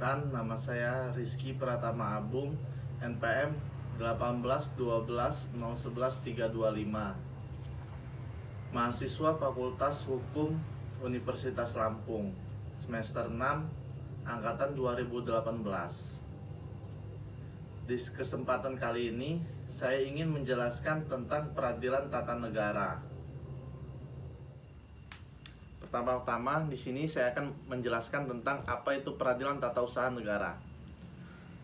Perkenalkan, nama saya Rizky Pratama Abung, NPM 1812011325, mahasiswa Fakultas Hukum Universitas Lampung, semester 6, angkatan 2018. Di kesempatan kali ini, saya ingin menjelaskan tentang peradilan tata negara. Pertama-tama di sini saya akan menjelaskan tentang apa itu peradilan tata usaha negara.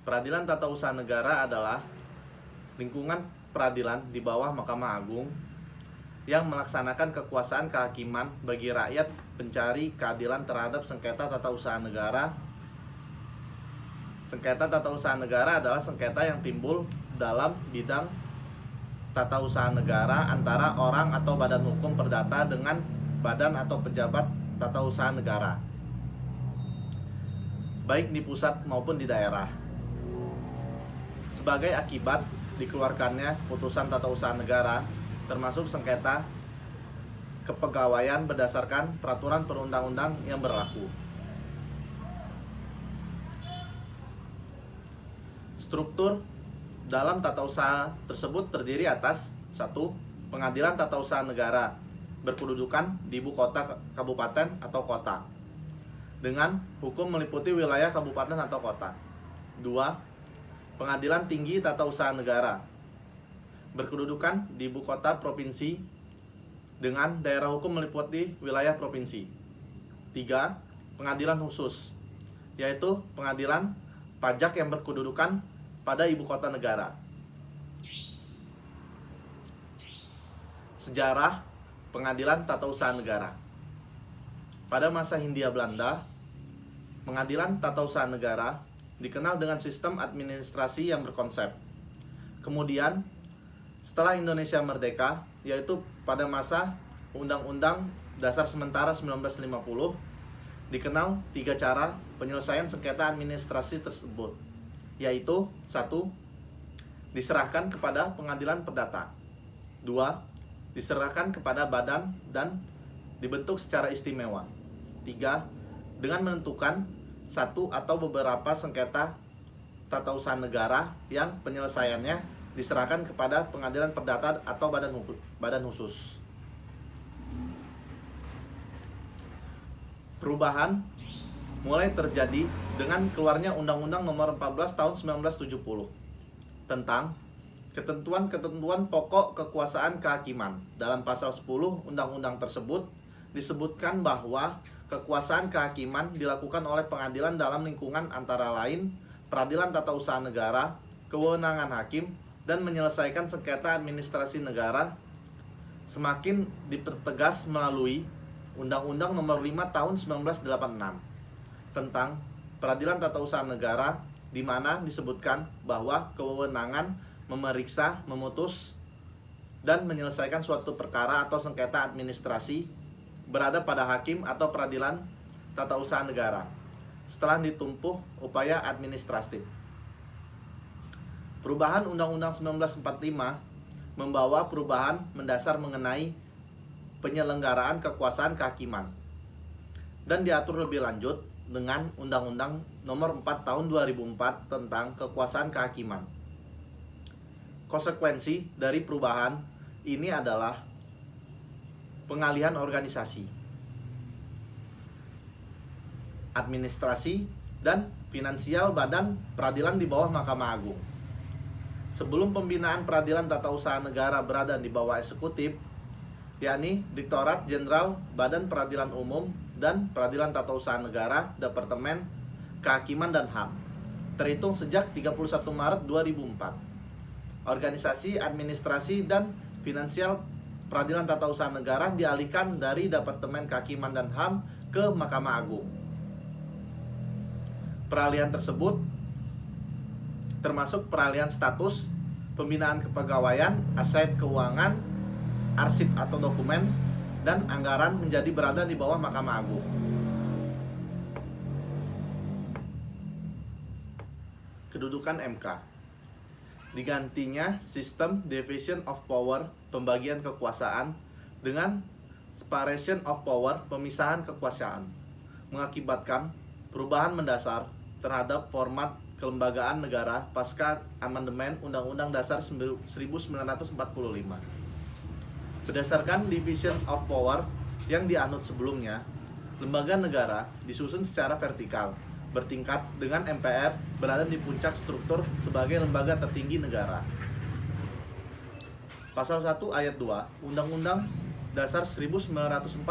Peradilan tata usaha negara adalah lingkungan peradilan di bawah Mahkamah Agung yang melaksanakan kekuasaan kehakiman bagi rakyat pencari keadilan terhadap sengketa tata usaha negara. Sengketa tata usaha negara adalah sengketa yang timbul dalam bidang tata usaha negara antara orang atau badan hukum perdata dengan badan atau pejabat tata usaha negara, baik di pusat maupun di daerah. Sebagai akibat dikeluarkannya putusan tata usaha negara, termasuk sengketa kepegawaian berdasarkan peraturan perundang-undang yang berlaku. Struktur dalam tata usaha tersebut terdiri atas 1. Pengadilan tata usaha negara berkedudukan di ibu kota kabupaten atau kota dengan hukum meliputi wilayah kabupaten atau kota. 2. Pengadilan tinggi tata usaha negara berkedudukan di ibu kota provinsi dengan daerah hukum meliputi wilayah provinsi. 3. Pengadilan khusus, yaitu pengadilan pajak yang berkedudukan pada ibu kota negara. Sejarah pengadilan tata usaha negara. Pada masa Hindia Belanda, pengadilan tata usaha negara dikenal dengan sistem administrasi yang berkonsep. Kemudian, setelah Indonesia merdeka, yaitu pada masa Undang-Undang Dasar Sementara 1950, dikenal 3 cara penyelesaian sengketa administrasi tersebut, yaitu 1. Diserahkan kepada pengadilan perdata. 2. Diserahkan kepada badan dan dibentuk secara istimewa. 3. Dengan menentukan satu atau beberapa sengketa tata usaha negara yang penyelesaiannya diserahkan kepada pengadilan perdata atau badan khusus. Perubahan mulai terjadi dengan keluarnya Undang-Undang Nomor 14 Tahun 1970 tentang ketentuan-ketentuan pokok kekuasaan kehakiman. Dalam pasal 10 undang-undang tersebut disebutkan bahwa kekuasaan kehakiman dilakukan oleh pengadilan dalam lingkungan antara lain peradilan tata usaha negara, kewenangan hakim, dan menyelesaikan sengketa administrasi negara semakin dipertegas melalui Undang-Undang Nomor 5 Tahun 1986 tentang peradilan tata usaha negara, di mana disebutkan bahwa kewenangan memeriksa, memutus, dan menyelesaikan suatu perkara atau sengketa administrasi berada pada hakim atau peradilan tata usaha negara setelah ditempuh upaya administratif. Perubahan Undang-Undang 1945 membawa perubahan mendasar mengenai penyelenggaraan kekuasaan kehakiman dan diatur lebih lanjut dengan Undang-Undang Nomor 4 Tahun 2004 tentang kekuasaan kehakiman. Konsekuensi dari perubahan ini adalah pengalihan organisasi, administrasi, dan finansial badan peradilan di bawah Mahkamah Agung. Sebelum pembinaan peradilan tata usaha negara berada di bawah eksekutif, yakni Direktorat Jenderal Badan Peradilan Umum dan Peradilan Tata Usaha Negara, Departemen Kehakiman dan HAM, terhitung sejak 31 Maret 2004. Organisasi, administrasi, dan finansial peradilan tata usaha negara dialihkan dari Departemen Kehakiman dan HAM ke Mahkamah Agung. Peralihan tersebut termasuk peralihan status, pembinaan kepegawaian, aset keuangan, arsip atau dokumen, dan anggaran menjadi berada di bawah Mahkamah Agung. Kedudukan MK. Digantinya sistem division of power, pembagian kekuasaan, dengan separation of power, pemisahan kekuasaan, mengakibatkan perubahan mendasar terhadap format kelembagaan negara pasca amandemen Undang-Undang Dasar 1945. Berdasarkan Division of Power yang dianut sebelumnya, lembaga negara disusun secara vertikal, bertingkat dengan MPR berada di puncak struktur sebagai lembaga tertinggi negara. Pasal 1 ayat 2 Undang-Undang Dasar 1945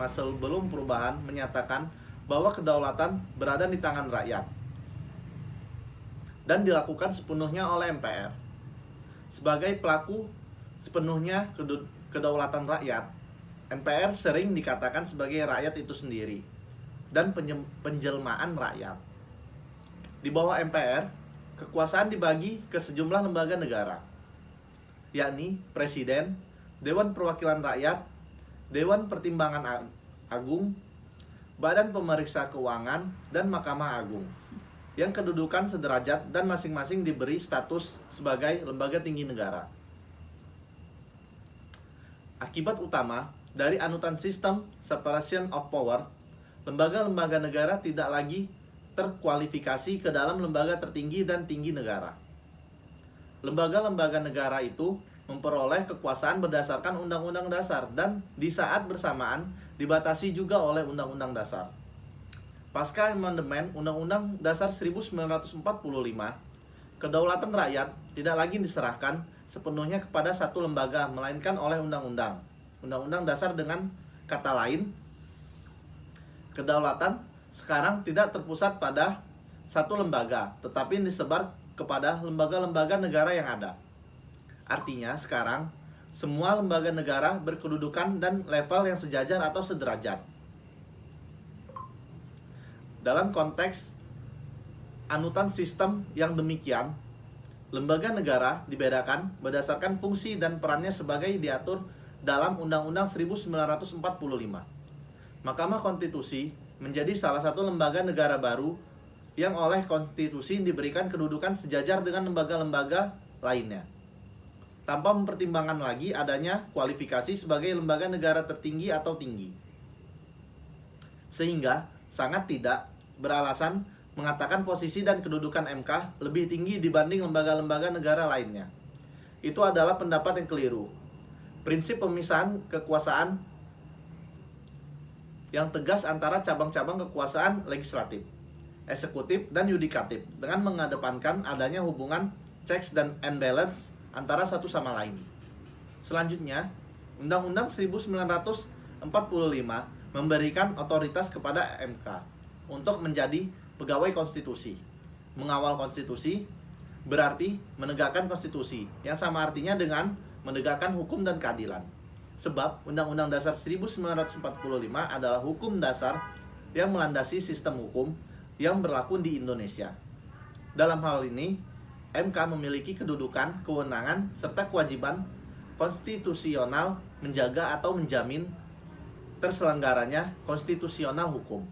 sebelum perubahan menyatakan bahwa kedaulatan berada di tangan rakyat dan dilakukan sepenuhnya oleh MPR. Sebagai pelaku sepenuhnya kedaulatan rakyat, MPR sering dikatakan sebagai rakyat itu sendiri dan penjelmaan rakyat. Di bawah MPR, kekuasaan dibagi ke sejumlah lembaga negara, yakni Presiden, Dewan Perwakilan Rakyat, Dewan Pertimbangan Agung, Badan Pemeriksa Keuangan, dan Mahkamah Agung, yang kedudukan sederajat dan masing-masing diberi status sebagai lembaga tinggi negara. Akibat utama dari anutan sistem separation of power, lembaga-lembaga negara tidak lagi terkualifikasi ke dalam lembaga tertinggi dan tinggi negara. Lembaga-lembaga negara itu memperoleh kekuasaan berdasarkan Undang-Undang Dasar dan di saat bersamaan dibatasi juga oleh Undang-Undang Dasar. Pasca amandemen Undang-Undang Dasar 1945, kedaulatan rakyat tidak lagi diserahkan sepenuhnya kepada satu lembaga, melainkan oleh undang-undang. Undang-Undang Dasar dengan kata lain, kedaulatan sekarang tidak terpusat pada satu lembaga, tetapi disebar kepada lembaga-lembaga negara yang ada. Artinya sekarang semua lembaga negara berkedudukan dan level yang sejajar atau sederajat. Dalam konteks anutan sistem yang demikian, lembaga negara dibedakan berdasarkan fungsi dan perannya sebagai diatur dalam Undang-Undang 1945. Mahkamah Konstitusi menjadi salah satu lembaga negara baru yang oleh konstitusi diberikan kedudukan sejajar dengan lembaga-lembaga lainnya, tanpa mempertimbangkan lagi adanya kualifikasi sebagai lembaga negara tertinggi atau tinggi. Sehingga sangat tidak beralasan mengatakan posisi dan kedudukan MK lebih tinggi dibanding lembaga-lembaga negara lainnya. Itu adalah pendapat yang keliru. Prinsip pemisahan kekuasaan yang tegas antara cabang-cabang kekuasaan legislatif, eksekutif, dan yudikatif dengan mengedepankan adanya hubungan checks dan balance antara satu sama lain. Selanjutnya, Undang-Undang 1945 memberikan otoritas kepada MK untuk menjadi pegawai konstitusi. Mengawal konstitusi berarti menegakkan konstitusi, yang sama artinya dengan menegakkan hukum dan keadilan. Sebab Undang-Undang Dasar 1945 adalah hukum dasar yang melandasi sistem hukum yang berlaku di Indonesia. Dalam hal ini, MK memiliki kedudukan, kewenangan, serta kewajiban konstitusional menjaga atau menjamin terselenggaranya konstitusional hukum.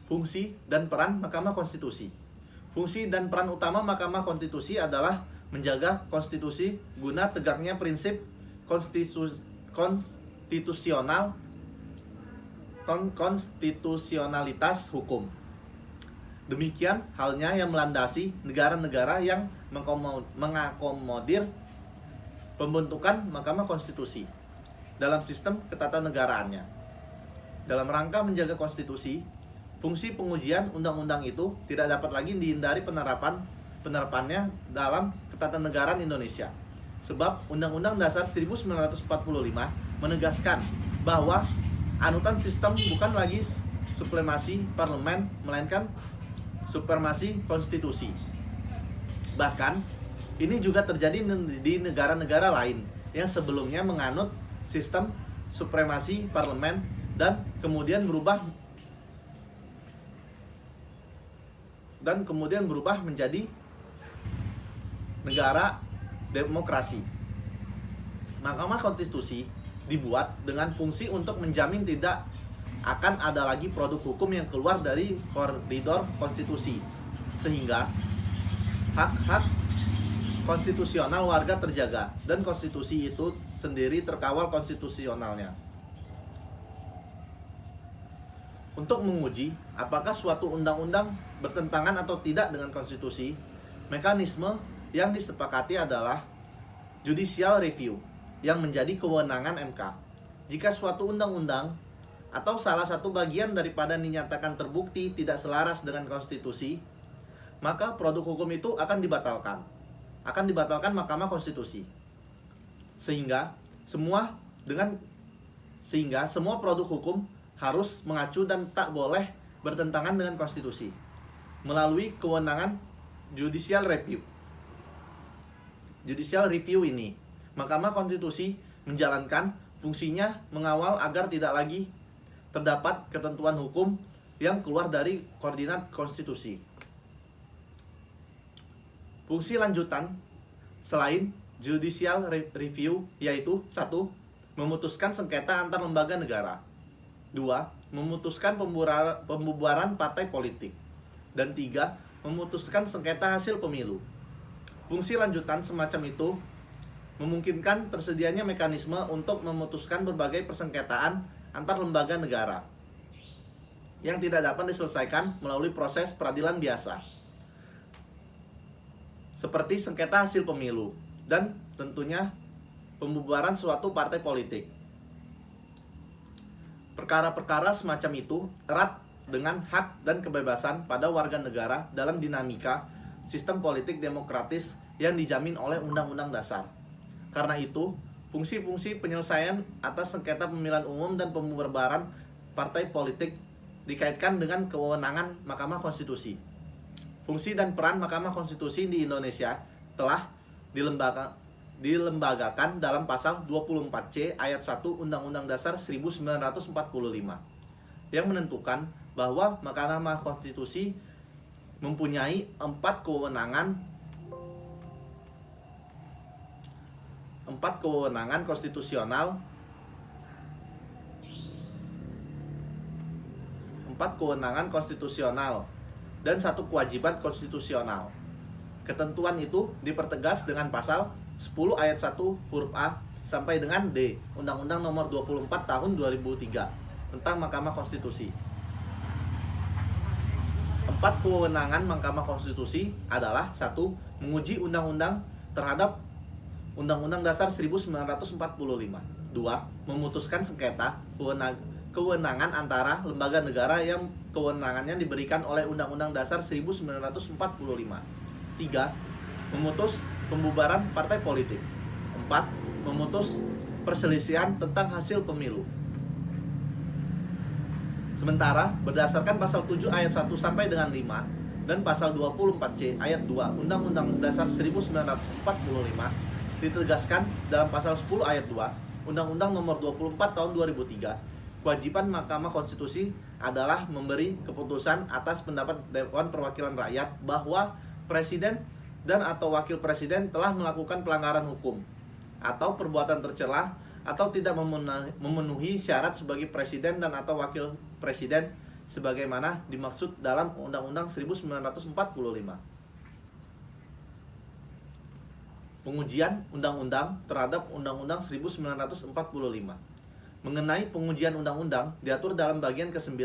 Fungsi dan peran Mahkamah Konstitusi. Fungsi dan peran utama Mahkamah Konstitusi adalah menjaga konstitusi guna tegaknya prinsip konstitusionalitas hukum. Demikian halnya yang melandasi negara-negara yang mengakomodir pembentukan Mahkamah Konstitusi dalam sistem ketatanegaraannya. Dalam rangka menjaga konstitusi, fungsi pengujian undang-undang itu tidak dapat lagi dihindari penerapannya dalam ketatanegaraan Indonesia. Sebab Undang-Undang Dasar 1945 menegaskan bahwa anutan sistem bukan lagi supremasi parlemen, melainkan supremasi konstitusi. Bahkan ini juga terjadi di negara-negara lain yang sebelumnya menganut sistem supremasi parlemen dan kemudian berubah menjadi negara demokrasi. Mahkamah Konstitusi dibuat dengan fungsi untuk menjamin tidak akan ada lagi produk hukum yang keluar dari koridor konstitusi, sehingga hak-hak konstitusional warga terjaga dan konstitusi itu sendiri terkawal konstitusionalnya. Untuk menguji apakah suatu undang-undang bertentangan atau tidak dengan konstitusi, mekanisme yang disepakati adalah judicial review yang menjadi kewenangan MK. Jika suatu undang-undang atau salah satu bagian daripada dinyatakan terbukti tidak selaras dengan konstitusi, maka produk hukum itu akan dibatalkan Mahkamah Konstitusi. Sehingga semua produk hukum harus mengacu dan tak boleh bertentangan dengan konstitusi melalui kewenangan judicial review. Judicial review ini, Mahkamah Konstitusi menjalankan fungsinya mengawal agar tidak lagi terdapat ketentuan hukum yang keluar dari koordinat konstitusi. Fungsi lanjutan selain judicial review yaitu 1. Memutuskan sengketa antar lembaga negara. 2. Memutuskan pembubaran partai politik. Dan 3. Memutuskan sengketa hasil pemilu. Fungsi lanjutan semacam itu memungkinkan tersedianya mekanisme untuk memutuskan berbagai persengketaan antar lembaga negara yang tidak dapat diselesaikan melalui proses peradilan biasa, seperti sengketa hasil pemilu dan tentunya pembubaran suatu partai politik. Perkara-perkara semacam itu erat dengan hak dan kebebasan pada warga negara dalam dinamika sistem politik demokratis yang dijamin oleh Undang-Undang Dasar. Karena itu, fungsi-fungsi penyelesaian atas sengketa pemilihan umum dan pembubaran partai politik dikaitkan dengan kewenangan Mahkamah Konstitusi. Fungsi dan peran Mahkamah Konstitusi di Indonesia telah dilembagakan dalam pasal 24C ayat 1 Undang-Undang Dasar 1945 yang menentukan bahwa Mahkamah Konstitusi mempunyai 4 kewenangan konstitusional, 4 kewenangan konstitusional dan 1 kewajiban konstitusional. Ketentuan itu dipertegas dengan pasal 10 ayat 1 huruf A sampai dengan D Undang-Undang Nomor 24 Tahun 2003 tentang Mahkamah Konstitusi. 4 kewenangan Mahkamah Konstitusi adalah 1. Menguji undang-undang terhadap Undang-Undang Dasar 1945. 2. Memutuskan sengketa kewenangan antara lembaga negara yang kewenangannya diberikan oleh Undang-Undang Dasar 1945. 3. Memutus pembubaran partai politik. 4. Memutus perselisihan tentang hasil pemilu. Sementara berdasarkan pasal 7 ayat 1 sampai dengan 5 dan pasal 24C ayat 2 Undang-Undang Dasar 1945 ditegaskan dalam pasal 10 ayat 2 Undang-Undang Nomor 24 Tahun 2003, kewajiban Mahkamah Konstitusi adalah memberi keputusan atas pendapat Dewan Perwakilan Rakyat bahwa presiden dan atau wakil presiden telah melakukan pelanggaran hukum atau perbuatan tercela atau tidak memenuhi syarat sebagai presiden dan atau wakil presiden sebagaimana dimaksud dalam Undang-Undang 1945. Pengujian undang-undang terhadap Undang-Undang 1945. Mengenai pengujian undang-undang diatur dalam bagian ke-9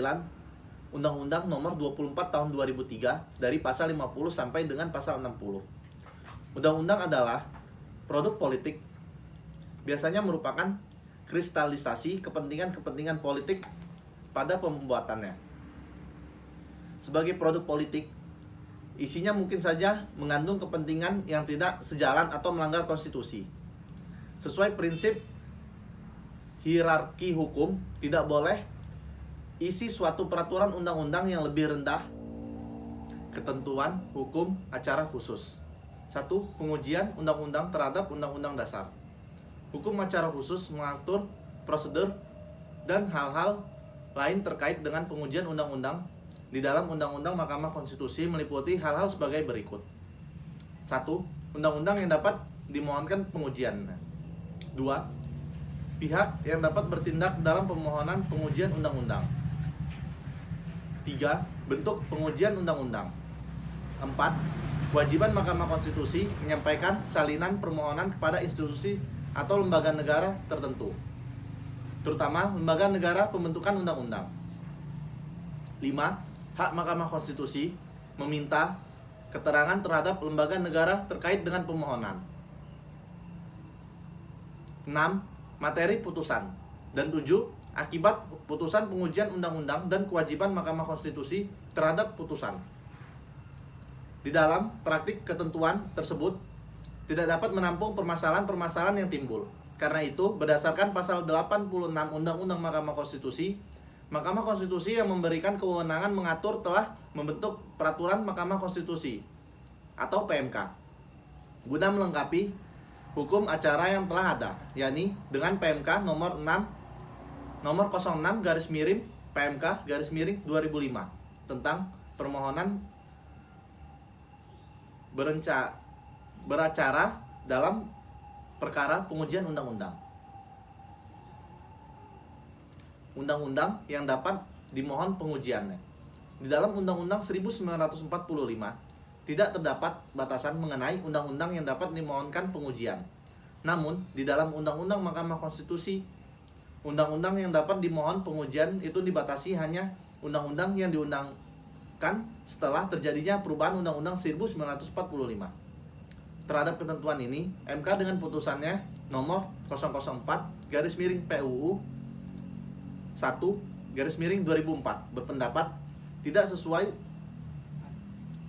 Undang-Undang Nomor 24 Tahun 2003 dari pasal 50 sampai dengan pasal 60. Undang-undang adalah produk politik, biasanya merupakan kristalisasi kepentingan-kepentingan politik pada pembuatannya. Sebagai produk politik, isinya mungkin saja mengandung kepentingan yang tidak sejalan atau melanggar konstitusi. Sesuai prinsip hierarki hukum, tidak boleh isi suatu peraturan undang-undang yang lebih rendah ketentuan hukum acara khusus. 1. Pengujian undang-undang terhadap Undang-Undang Dasar. Hukum acara khusus mengatur prosedur dan hal-hal lain terkait dengan pengujian undang-undang. Di dalam Undang-Undang Mahkamah Konstitusi meliputi hal-hal sebagai berikut. 1. Undang-undang yang dapat dimohonkan pengujian. 2. Pihak yang dapat bertindak dalam permohonan pengujian undang-undang. 3. Bentuk pengujian undang-undang. 4. Kewajiban Mahkamah Konstitusi menyampaikan salinan permohonan kepada institusi atau lembaga negara tertentu, terutama lembaga negara pembentukan undang-undang. 5. Hak Mahkamah Konstitusi meminta keterangan terhadap lembaga negara terkait dengan pemohonan. 6. Materi putusan. Dan 7. Akibat putusan pengujian undang-undang dan kewajiban Mahkamah Konstitusi terhadap putusan. Di dalam praktik ketentuan tersebut tidak dapat menampung permasalahan-permasalahan yang timbul. Karena itu, berdasarkan pasal 86 Undang-Undang Mahkamah Konstitusi, Mahkamah Konstitusi yang memberikan kewenangan mengatur telah membentuk Peraturan Mahkamah Konstitusi atau PMK guna melengkapi hukum acara yang telah ada, yakni dengan PMK nomor 06/PMK/2005 tentang permohonan beracara dalam perkara pengujian undang-undang. Undang-undang yang dapat dimohon pengujiannya. Di dalam Undang-Undang 1945 tidak terdapat batasan mengenai undang-undang yang dapat dimohonkan pengujian. Namun, di dalam Undang-Undang Mahkamah Konstitusi, undang-undang yang dapat dimohon pengujian itu dibatasi hanya undang-undang yang diundangkan setelah terjadinya perubahan Undang-Undang 1945. Terhadap ketentuan ini, MK dengan putusannya nomor 004/PUU 1/2004 berpendapat tidak sesuai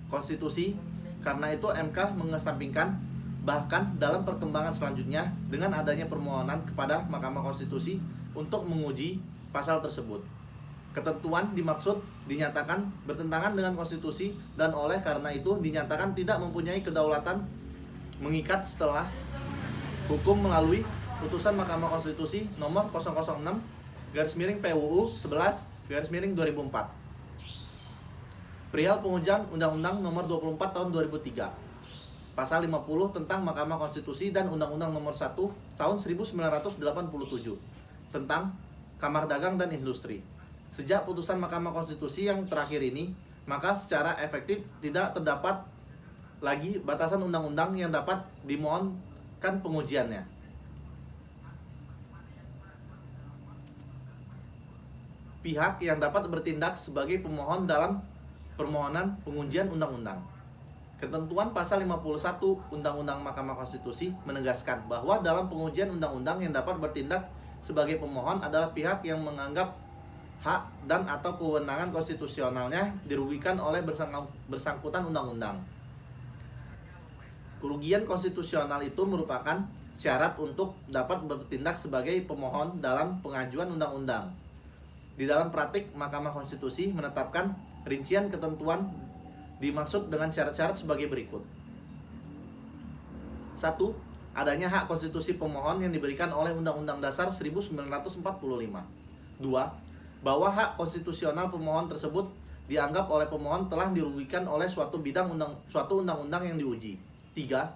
konstitusi. Karena itu MK mengesampingkan bahkan dalam perkembangan selanjutnya dengan adanya permohonan kepada Mahkamah Konstitusi untuk menguji pasal tersebut. Ketentuan dimaksud dinyatakan bertentangan dengan konstitusi dan oleh karena itu dinyatakan tidak mempunyai kedaulatan mengikat setelah hukum melalui putusan Mahkamah Konstitusi nomor 006/PUU 11/2004 perihal pengujian Undang-Undang nomor 24 tahun 2003, pasal 50 tentang Mahkamah Konstitusi dan Undang-Undang nomor 1 tahun 1987 tentang Kamar Dagang dan Industri. Sejak putusan Mahkamah Konstitusi yang terakhir ini, maka secara efektif tidak terdapat lagi batasan undang-undang yang dapat dimohonkan pengujiannya. Pihak yang dapat bertindak sebagai pemohon dalam permohonan pengujian undang-undang. Ketentuan pasal 51 Undang-Undang Mahkamah Konstitusi menegaskan bahwa dalam pengujian undang-undang yang dapat bertindak sebagai pemohon adalah pihak yang menganggap hak dan atau kewenangan konstitusionalnya dirugikan oleh bersangkutan undang-undang. Kerugian konstitusional itu merupakan syarat untuk dapat bertindak sebagai pemohon dalam pengajuan undang-undang. Di dalam praktik, Mahkamah Konstitusi menetapkan rincian ketentuan dimaksud dengan syarat-syarat sebagai berikut. 1. Adanya hak konstitusi pemohon yang diberikan oleh Undang-Undang Dasar 1945. 2. Bahwa hak konstitusional pemohon tersebut dianggap oleh pemohon telah dirugikan oleh suatu undang-undang yang diuji. 3.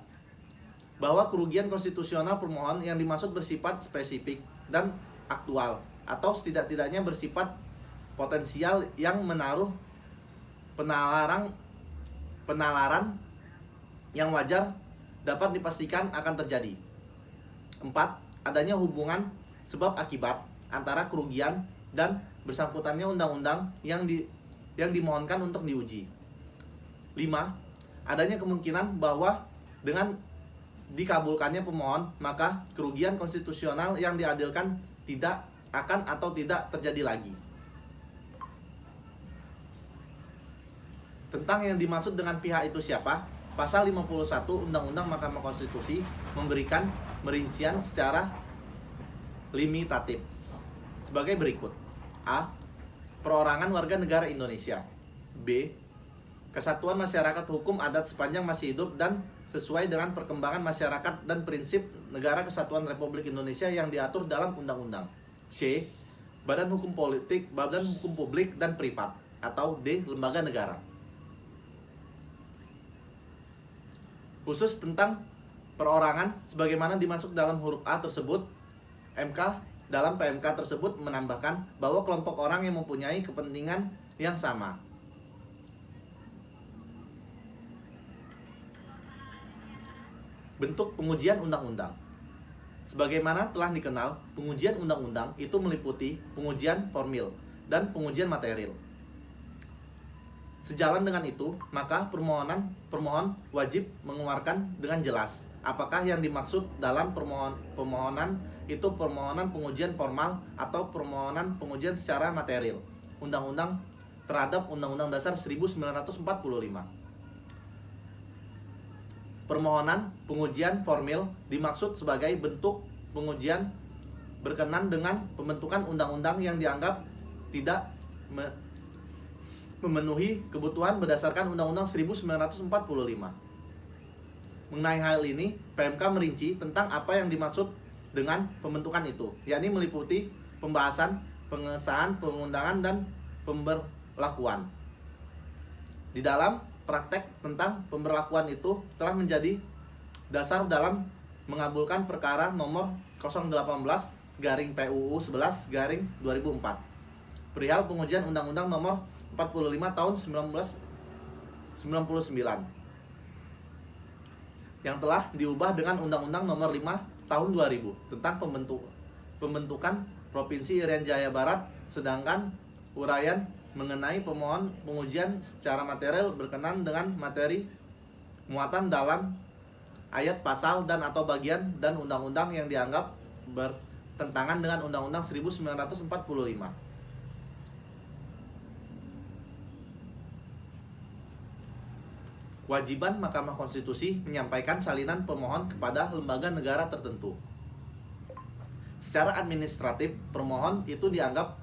Bahwa kerugian konstitusional pemohon yang dimaksud bersifat spesifik dan aktual atau setidak-tidaknya bersifat potensial yang menaruh penalaran yang wajar dapat dipastikan akan terjadi. 4. Adanya hubungan sebab akibat antara kerugian dan bersangkutannya undang-undang yang dimohonkan untuk diuji. 5. Adanya kemungkinan bahwa dengan dikabulkannya pemohon, maka kerugian konstitusional yang diadilkan tidak akan atau tidak terjadi lagi. Tentang yang dimaksud dengan pihak itu siapa, pasal 51 Undang-Undang Mahkamah Konstitusi memberikan merincian secara limitatif sebagai berikut. A. Perorangan warga negara Indonesia. B. Kesatuan masyarakat hukum adat sepanjang masih hidup dan sesuai dengan perkembangan masyarakat dan prinsip negara kesatuan Republik Indonesia yang diatur dalam undang-undang. C. Badan hukum publik dan privat. Atau D. Lembaga negara. Khusus tentang perorangan sebagaimana dimaksud dalam huruf A tersebut, dalam PMK tersebut menambahkan bahwa kelompok orang yang mempunyai kepentingan yang sama. Bentuk pengujian undang-undang. Sebagaimana telah dikenal, pengujian undang-undang itu meliputi pengujian formil dan pengujian material. Sejalan dengan itu, maka permohon wajib mengeluarkan dengan jelas apakah yang dimaksud dalam permohonan itu permohonan pengujian formal atau permohonan pengujian secara material undang-undang terhadap Undang-Undang Dasar 1945. Permohonan pengujian formil dimaksud sebagai bentuk pengujian berkenan dengan pembentukan undang-undang yang dianggap tidak memenuhi kebutuhan berdasarkan Undang-Undang 1945. Mengenai hal ini, PMK merinci tentang apa yang dimaksud dengan pembentukan itu, yakni meliputi pembahasan, pengesahan, pengundangan, dan pemberlakuan. Di dalam praktek tentang pemberlakuan itu telah menjadi dasar dalam mengabulkan perkara nomor 018/PUU 11/2004 perihal pengujian Undang-Undang nomor 45 tahun 1999 yang telah diubah dengan Undang-Undang nomor 5 tahun 2000 tentang pembentukan Provinsi Irian Jaya Barat, sedangkan uraian mengenai pemohon pengujian secara material berkenan dengan materi muatan dalam ayat, pasal, dan atau bagian dan undang-undang yang dianggap bertentangan dengan Undang-Undang 1945. Kewajiban Mahkamah Konstitusi menyampaikan salinan pemohon kepada lembaga negara tertentu. Secara administratif, permohon itu dianggap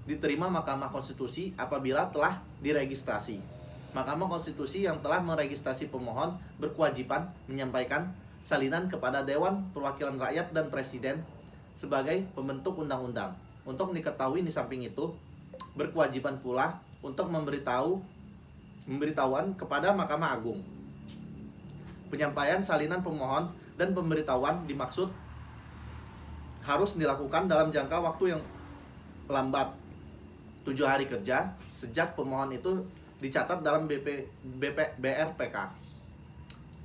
diterima Mahkamah Konstitusi apabila telah diregistrasi. Mahkamah Konstitusi yang telah meregistrasi pemohon berkewajiban menyampaikan salinan kepada Dewan Perwakilan Rakyat dan Presiden sebagai pembentuk undang-undang. Untuk diketahui di samping itu, berkewajiban pula untuk pemberitahuan kepada Mahkamah Agung. Penyampaian salinan pemohon dan pemberitahuan dimaksud harus dilakukan dalam jangka waktu yang lambat 7 hari kerja sejak pemohon itu dicatat dalam BRPK.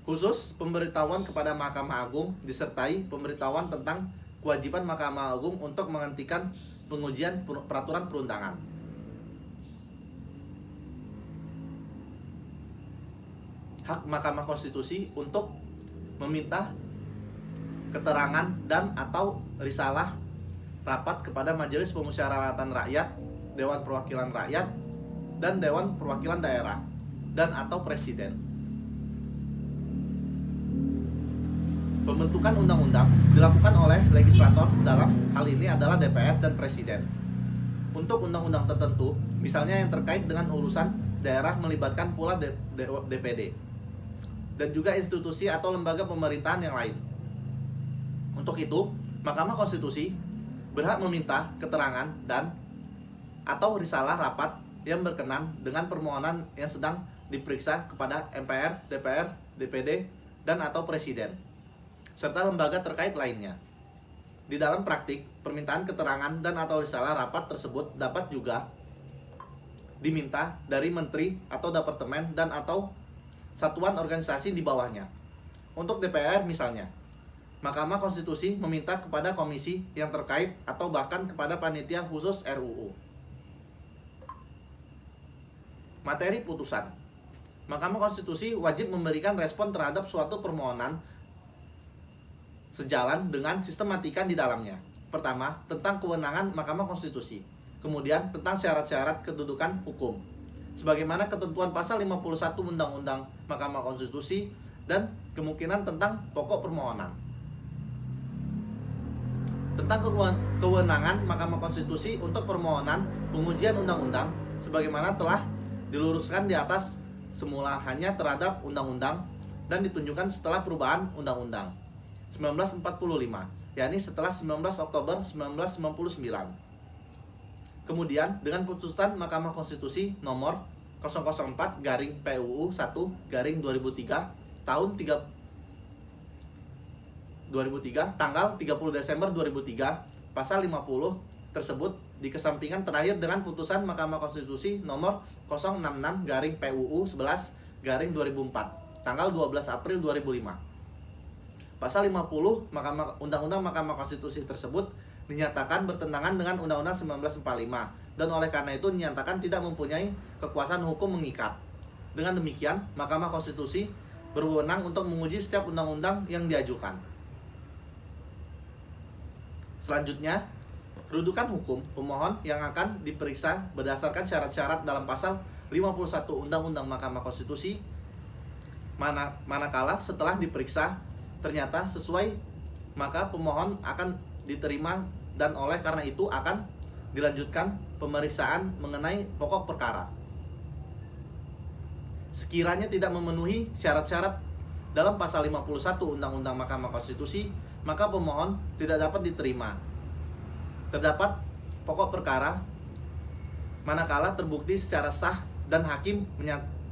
Khusus pemberitahuan kepada Mahkamah Agung disertai pemberitahuan tentang kewajiban Mahkamah Agung untuk menghentikan pengujian peraturan perundangan. Hak Mahkamah Konstitusi untuk meminta keterangan dan atau risalah rapat kepada Majelis Pemusyawaratan Rakyat, Dewan Perwakilan Rakyat, dan Dewan Perwakilan Daerah, dan atau Presiden. Pembentukan undang-undang dilakukan oleh legislator, dalam hal ini adalah DPR dan Presiden. Untuk undang-undang tertentu, misalnya yang terkait dengan urusan daerah, melibatkan pula DPD dan juga institusi atau lembaga pemerintahan yang lain. Untuk itu, Mahkamah Konstitusi berhak meminta keterangan dan atau risalah rapat yang berkenan dengan permohonan yang sedang diperiksa kepada MPR, DPR, DPD, dan atau Presiden, serta lembaga terkait lainnya. Di dalam praktik, permintaan keterangan dan atau risalah rapat tersebut dapat juga diminta dari menteri atau departemen dan atau satuan organisasi di bawahnya. Untuk DPR misalnya, Mahkamah Konstitusi meminta kepada komisi yang terkait atau bahkan kepada panitia khusus RUU. Materi putusan. Mahkamah Konstitusi wajib memberikan respon terhadap suatu permohonan sejalan dengan sistematika di dalamnya. Pertama, tentang kewenangan Mahkamah Konstitusi. Kemudian, tentang syarat-syarat kedudukan hukum, sebagaimana ketentuan pasal 51 Undang-Undang Mahkamah Konstitusi, dan kemungkinan tentang pokok permohonan. Tentang kewenangan Mahkamah Konstitusi untuk permohonan pengujian undang-undang, sebagaimana telah diluruskan di atas, semula hanya terhadap undang-undang dan ditunjukkan setelah perubahan undang-undang 1945, yakni setelah 19 Oktober 1999. Kemudian dengan putusan Mahkamah Konstitusi nomor 004/PUU 1/2003 tahun 2003 tanggal 30 Desember 2003 pasal 50 tersebut dikesampingkan terakhir dengan putusan Mahkamah Konstitusi nomor 066/PUU 11/2004 tanggal 12 April 2005. Pasal 50 Undang-Undang Mahkamah Konstitusi tersebut dinyatakan bertentangan dengan Undang-Undang 1945 dan oleh karena itu dinyatakan tidak mempunyai kekuasaan hukum mengikat. Dengan demikian, Mahkamah Konstitusi berwenang untuk menguji setiap undang-undang yang diajukan. Selanjutnya, kedudukan hukum pemohon yang akan diperiksa berdasarkan syarat-syarat dalam pasal 51 Undang-Undang Mahkamah Konstitusi, manakala setelah diperiksa ternyata sesuai, maka pemohon akan diterima dan oleh karena itu akan dilanjutkan pemeriksaan mengenai pokok perkara. Sekiranya tidak memenuhi syarat-syarat dalam pasal 51 Undang-Undang Mahkamah Konstitusi, maka pemohon tidak dapat diterima. Terdapat pokok perkara manakala terbukti secara sah dan hakim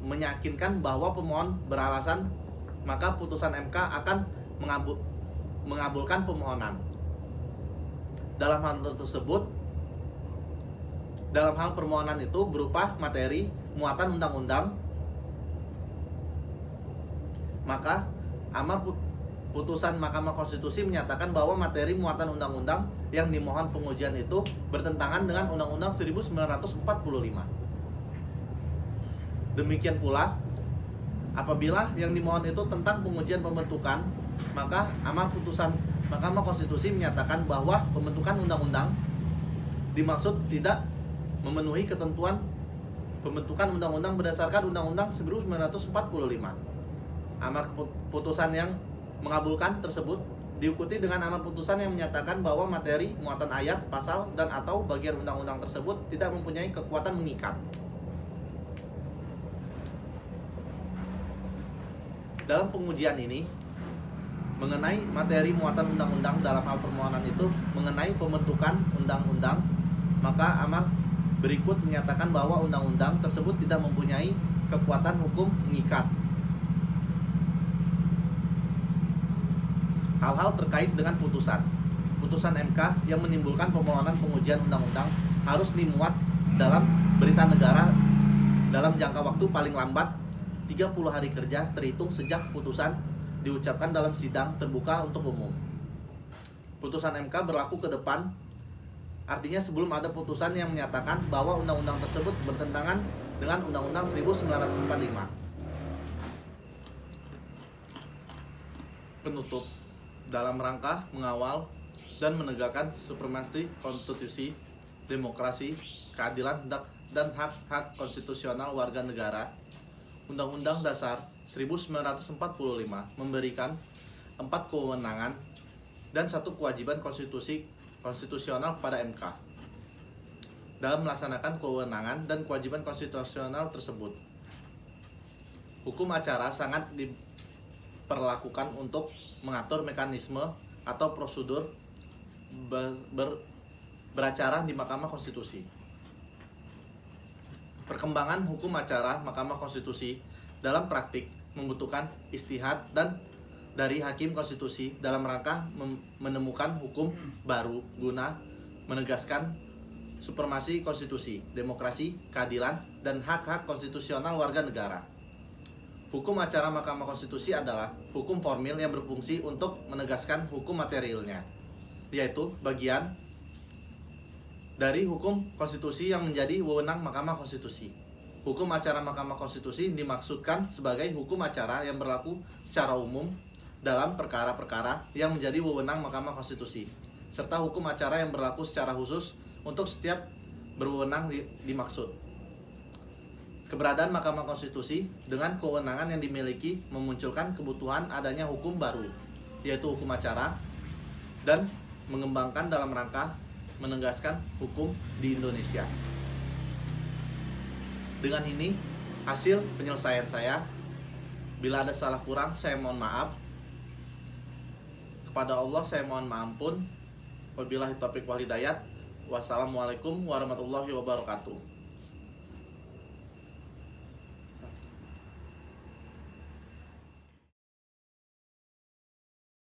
meyakinkan bahwa pemohon beralasan, maka putusan MK akan mengabulkan permohonan. Dalam hal permohonan itu berupa materi muatan undang-undang, maka amar putusan Mahkamah Konstitusi menyatakan bahwa materi muatan undang-undang yang dimohon pengujian itu bertentangan dengan Undang-Undang 1945. Demikian pula, apabila yang dimohon itu tentang pengujian pembentukan, maka amar putusan Mahkamah Konstitusi menyatakan bahwa pembentukan undang-undang dimaksud tidak memenuhi ketentuan pembentukan undang-undang berdasarkan Undang-Undang 1945. Amar putusan yang mengabulkan tersebut diikuti dengan amar putusan yang menyatakan bahwa materi, muatan ayat, pasal, dan atau bagian undang-undang tersebut tidak mempunyai kekuatan mengikat. Dalam pengujian ini, mengenai materi muatan undang-undang dalam hal permohonan itu mengenai pembentukan undang-undang, maka amar berikut menyatakan bahwa undang-undang tersebut tidak mempunyai kekuatan hukum mengikat. Hal-hal terkait dengan putusan MK yang menimbulkan permohonan pengujian undang-undang harus dimuat dalam berita negara dalam jangka waktu paling lambat 30 hari kerja terhitung sejak putusan diucapkan dalam sidang terbuka untuk umum. Putusan MK berlaku ke depan, artinya sebelum ada putusan yang menyatakan bahwa undang-undang tersebut bertentangan dengan Undang-Undang 1945. Penutup, dalam rangka mengawal dan menegakkan supremasi konstitusi, demokrasi, keadilan, dan hak-hak konstitusional warga negara, Undang-Undang Dasar 1945 memberikan 4 kewenangan dan 1 kewajiban konstitusional kepada MK. Dalam melaksanakan kewenangan dan kewajiban konstitusional tersebut, hukum acara sangat diperlakukan untuk mengatur mekanisme atau prosedur beracara di Mahkamah Konstitusi. Perkembangan hukum acara Mahkamah Konstitusi dalam praktik membutuhkan istihad dan dari hakim konstitusi dalam rangka menemukan hukum baru guna menegaskan supremasi konstitusi, demokrasi, keadilan, dan hak-hak konstitusional warga negara. Hukum acara Mahkamah Konstitusi adalah hukum formil yang berfungsi untuk menegaskan hukum materialnya, yaitu bagian dari hukum konstitusi yang menjadi wewenang Mahkamah Konstitusi. Hukum acara Mahkamah Konstitusi dimaksudkan sebagai hukum acara yang berlaku secara umum dalam perkara-perkara yang menjadi wewenang Mahkamah Konstitusi, serta hukum acara yang berlaku secara khusus untuk setiap berwenang dimaksud. Keberadaan Mahkamah Konstitusi dengan kewenangan yang dimiliki memunculkan kebutuhan adanya hukum baru, yaitu hukum acara, dan mengembangkan dalam rangka menegaskan hukum di Indonesia. Dengan ini, hasil penyelesaian saya. Bila ada salah kurang, saya mohon maaf. Kepada Allah saya mohon ampun. Wabillahi taufiq wal hidayah. Wassalamualaikum warahmatullahi wabarakatuh.